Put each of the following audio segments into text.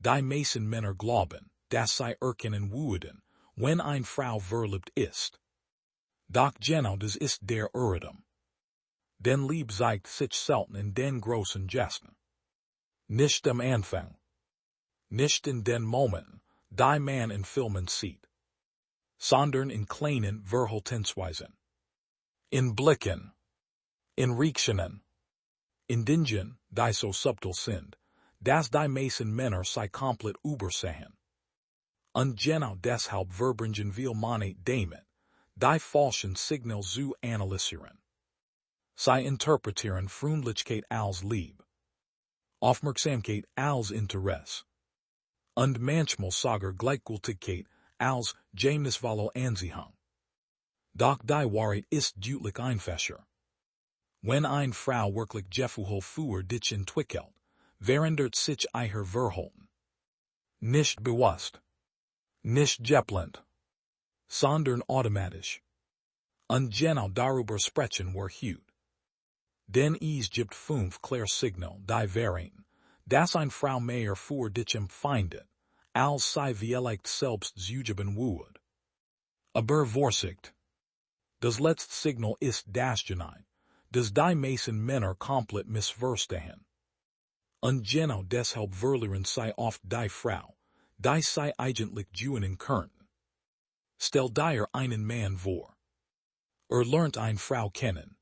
Die meisten Männer glauben, dass sie erkennen würden, wenn eine Frau verliebt ist. Doch genau das ist der Irrtum. Denn Liebe zeigt sich selten in den großen Gesten. Nicht am Anfang. Nicht in den Momenten, die man in Filmen sieht. Sondern in kleinen Verhaltensweisen. In Blicken. In Reaktionen. In Dingen, die so subtil sind, dass die meisten Männer sie komplett übersehen. Und genau deshalb verbringen wir Männer damit, die falschen Signale zu analysieren. Sie interpretieren Freundlichkeit als Liebe. Aufmerksamkeit als Interesse. Und manchmal sogar Gleichgültigkeit als geheimnisvolle Anziehung. Doch die Wahrheit ist deutlich einfacher. Wenn eine Frau wirklich Gefühle für dich entwickelt, verändert sich ihr Verhalten. Nicht bewusst. Nicht geplant. Sondern automatisch. Und genau darüber sprechen wir heute. Denn es gibt 5 klare Signale, die verraten, dass eine Frau mehr für dich empfindet, als sie vielleicht selbst zugeben würde. Aber Vorsicht. Das letzte Signal ist das Genie, das die meisten Männer komplett missverstehen. Und genau deshalb verlieren sie oft die Frau, die sie eigentlich gewinnen könnten. Stell dir einen Mann vor. Lernt eine Frau kennen.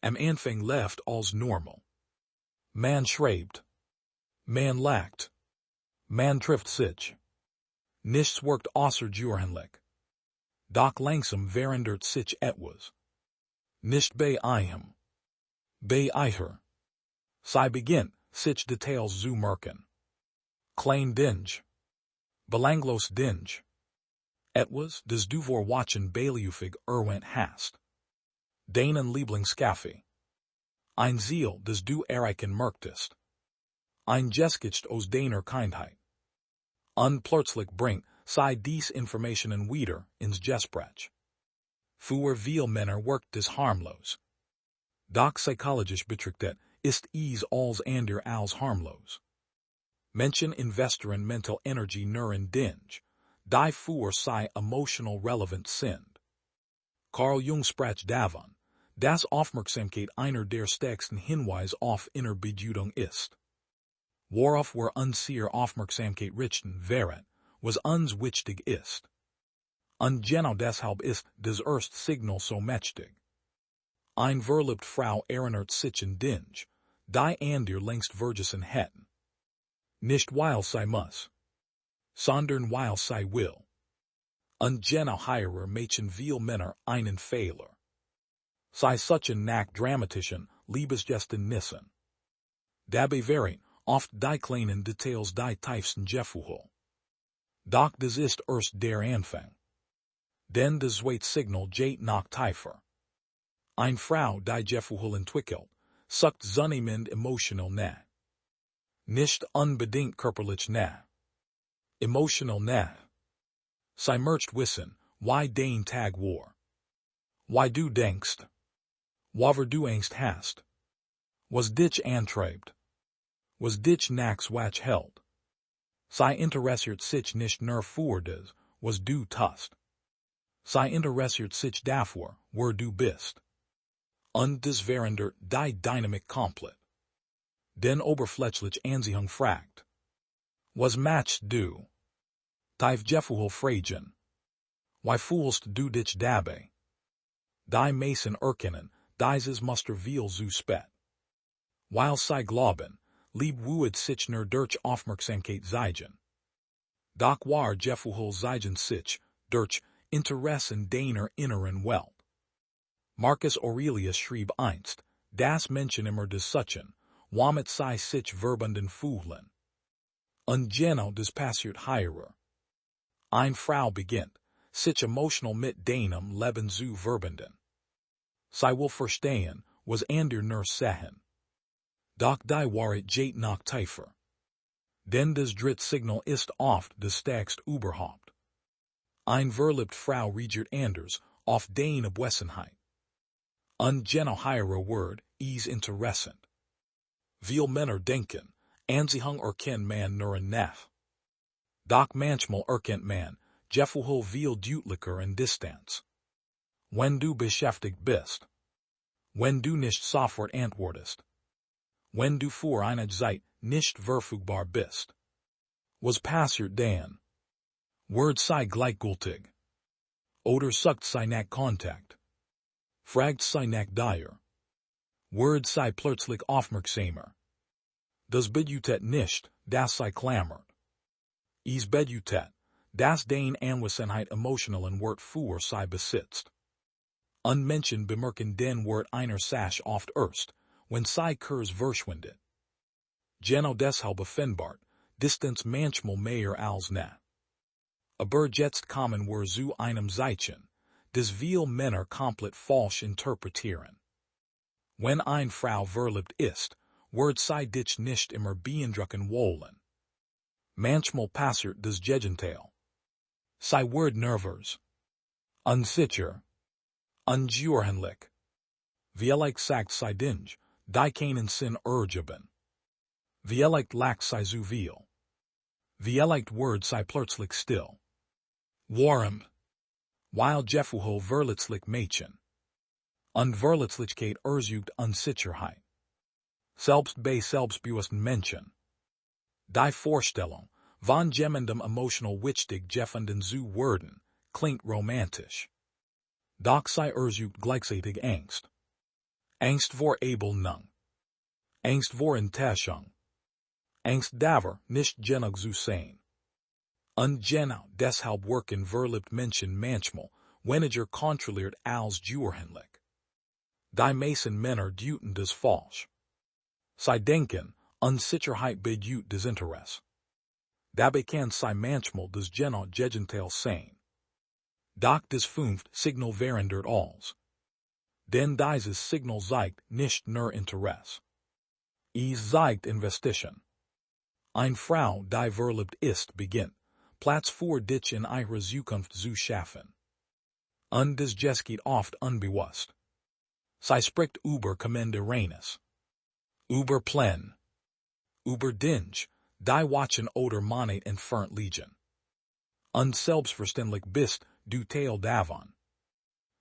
Am Anfang läuft alles normal. Man schreibt. Man lacht. Man trifft sich. Nichts wirkt außergewöhnlich. Doch langsam verändert sich etwas. Nicht bei ihm. Bei ihr. Sie beginnt, sich Details zu merken. Klein Dinge. Belanglos Dinge. Etwas, das du vor Wochen beiläufig erwähnt hast. Deinen Lieblingskaffee. Ein Ziel, das du erreichen möchtest. Ein Gesicht aus deiner Kindheit. Und plötzlich bringt sie dies Informationen wieder ins Gespräch. Für viele Männer wirkt es harmlos. Doch psychologisch betrachtet ist es alles andere als harmlos. Menschen investieren mental Energie nur in Dinge, die für sie emotional relevant sind. Carl Jung sprach davon, dass Aufmerksamkeit einer der stärksten Hinweise auf innere Bedeutung ist. Worauf wir unsere Aufmerksamkeit richten während, was uns wichtig ist. Und genau deshalb ist das erste Signal so mächtig. Eine verliebte Frau erinnert sich an Dinge, die andere längst vergessen hätten. Nicht weil sie muss, sondern weil sie will. Und genau hierer machen viele Männer einen Fehler. Sie suchen nach dramatischen Liebesgeständnissen. Dabei wären oft die kleinen Details die tiefsten Gefühle. Doch das ist erst der Anfang. Denn das zweite Signal geht noch tiefer. Eine Frau, die Gefühle entwickelt, sucht zunehmend emotional nach. Nicht unbedingt körperlich nach. Emotional nach. Sie möchte wissen, wie dein Tag war. Wie du denkst. Waarover du Angst hast. Was dich antreibt. Was dich nachts wach hält. Sie interessiert sich nicht nur für das, was du tust. Sie interessiert sich dafür, wer du bist. Und das verändert die Dynamik komplett. Den oberflächlich Anziehung fragt. Was machst du? Tief Gefühl fragen. Wie fühlst du dich dabei? Die meisten erkennen, dieses Muster viel zu spät. Weil sie glauben, Liebe würde sich nur durch Aufmerksamkeit zeigen. Doch wahre Gefühle zeigen sich durch Interesse in deiner inneren Welt. Marcus Aurelius schrieb einst, dass Menschen immer das suchen, womit sie sich verbunden fühlen. Und genau das passiert hier. Eine Frau beginnt, sich emotional mit deinem Leben zu verbinden. Sie will verstehen, was andere nur sehen. Doch die Wahrheit geht noch tiefer. Denn das dritte Signal ist oft das stärkste überhaupt. Eine verliebte Frau reagiert anders auf deine Abwesenheit. Und genau hierer Wort ist interessant. Viele Männer denken, Anzeichen erkennen man nur nef. Doch manchmal erkennt man, Gefühle viel deutlicher in Distanz. Wenn du beschäftigt bist. Wenn du nicht sofort antwortest. Wenn du für eine Zeit nicht verfügbar bist. Was passiert dann? Wird sei gleichgültig. Oder sucht sei nach Kontakt. Fragt sei nach dir. Wird sei plötzlich aufmerksamer. Das bedeutet nicht, dass sei klammert. Es bedeutet, dass den Anwesenheit emotionalen Wort für sei besitzt. Und Menschen bemerken den Wort einer Sache oft erst, wenn sei kurz verschwindet. Genau deshalb offenbart, Distanz manchmal mehr als ne. Aber jetzt kommen wir zu einem Zeichen, das viele Männer komplett falsch interpretieren. Wenn eine Frau verliebt ist, wird sie dich nicht immer beeindrucken wollen. Manchmal passiert das Gegenteil. Sie wird nervös. Unsicher. Unzuverlässig. Vielleicht sagt sie Dinge, die keinen Sinn ergeben. Vielleicht lacht sie zu viel. Vielleicht wird sie plötzlich still. Warum? Weil Gefühle verletzlich Mädchen. Unverletzlichkeit erzeugt Unsicherheit. Selbst bei selbstbewussten Menschen. Die Vorstellung, von jemandem emotional wichtig gefunden zu werden, klingt romantisch. Doch sie erzeugt gleichzeitig Angst. Angst vor Ablehnung. Angst vor Enttäuschung. Angst davor, nicht genug zu sein. Und genau deshalb wirken verliebte Menschen manchmal weniger kontrolliert als zuverlässig. Die meisten Männer deuten das falsch. Sie denken, Unsicherheit bedeutet Desinteresse. Dabei kann sie manchmal das genau Gegenteil sein. Doch das fünfte Signal verändert alles. Denn dieses Signal zeigt nicht nur Interesse. Es zeigt Investition. Eine Frau, die verliebt ist, beginnt, Platz für dich in ihrer Zukunft zu schaffen. Und das geschieht oft unbewusst. Sie spricht über kommende Reines. Über Pläne. Über Dinge, die watchen oder Monat entfernt liegen. Und selbstverständlich bist du Teil davon.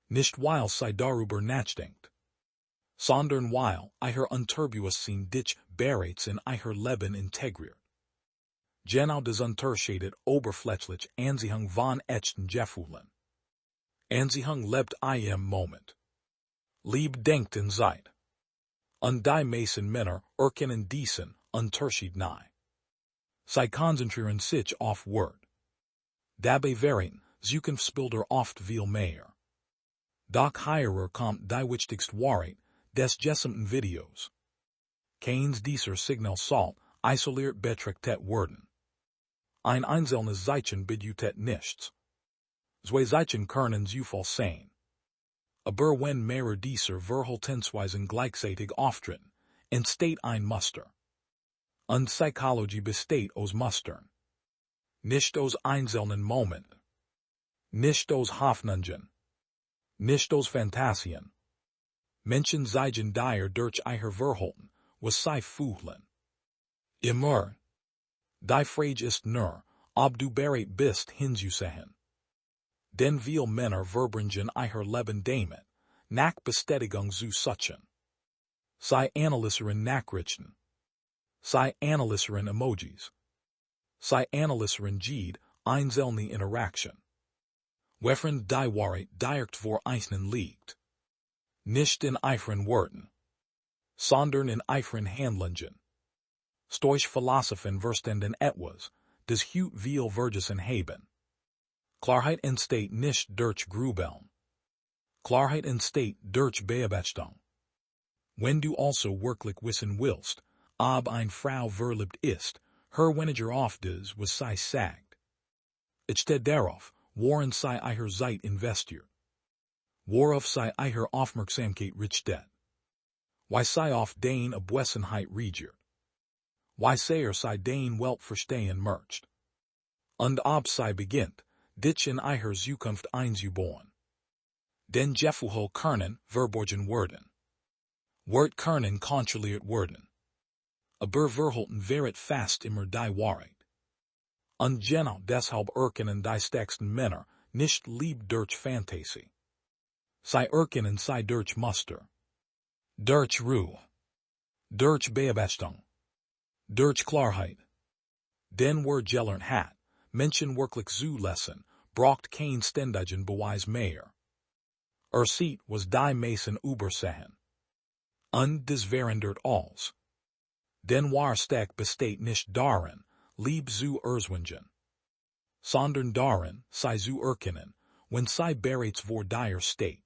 Nicht weil sie darüber nachdenkt. Sondern weil ihr Unterbewusstsein dich bereits in ihr Leben integriert. Genau das unterscheidet oberflächlich Anziehung von echten Gefühlen. Anziehung lebt im Moment. Liebe denkt in Zeit. Und die meisten Männer erkennen diesen Unterschied nicht. Sie konzentrieren sich auf Wort. Dabei wären Zukunftsbilder oft viel mehr. Doch hierer kommt die wichtigste Wahrheit des gesamten Videos. Keins dieser Signal soll isoliert betrachtet werden. Ein einzelnes Zeichen bedeutet nichts. Zwei Zeichen können Zufall sein. Aber wenn mehrere dieser Verhaltensweisen gleichzeitig auftreten, entsteht ein Muster. Und Psychologie besteht aus Mustern. Nicht aus einzelnen Momenten. Nicht aus Hoffnungen. Nicht aus Fantasien. Menschen zeigen dir durch ihr Verhalten, was sie fühlen. Immer. Die Frage ist nur, ob du bereit bist hinzusehen. Denn viele Männer verbringen ihr Leben damit, nach Bestätigung zu suchen. Sie analysieren Nachrichten. Sie analysieren Emojis. Sie analysieren jede einzelne Interaktion. Während die Wahrheit direkt vor ihnen liegt. Nicht in ihren Worten, sondern in ihren Handlungen. Stoische Philosophen verstanden etwas, das heute viel vergessen haben. Klarheit entsteht nicht durch Grübeln. Klarheit entsteht durch Beobachtung. Wenn du also wirklich wissen willst, ob eine Frau verliebt ist, hör weniger auf das, was sie sagt. Es steht darauf, worin sie ihre Zeit investiert. Worauf sie ihre Aufmerksamkeit richtet. Wie sie auf den Abwesenheit reagiert. Wie sehr sie den Weltverstehen merkt. Und ob sie beginnt, dich in ihre Zukunft einzubauen. Denn Gefühle können verborgen werden. Wort können kontrolliert werden. aber Verhalten während fast immer die Wahrheit. Und genau deshalb erkennen die stärksten Männer nicht lieb durch Fantasie. Sie erkennen sie durch Muster. Durch Ruhe. Durch Beobachtung. Durch Klarheit. Den wir gelernt hat, Menschen wirklich zulässen, braucht kein ständigen Beweis mehr. Sieht was die meisten übersehen. Und das verändert alles. Den Wahrheit besteht nicht darin, lieb zu erzwingen, sondern darin, sie zu erkennen, wenn sie bereits vor dir steht.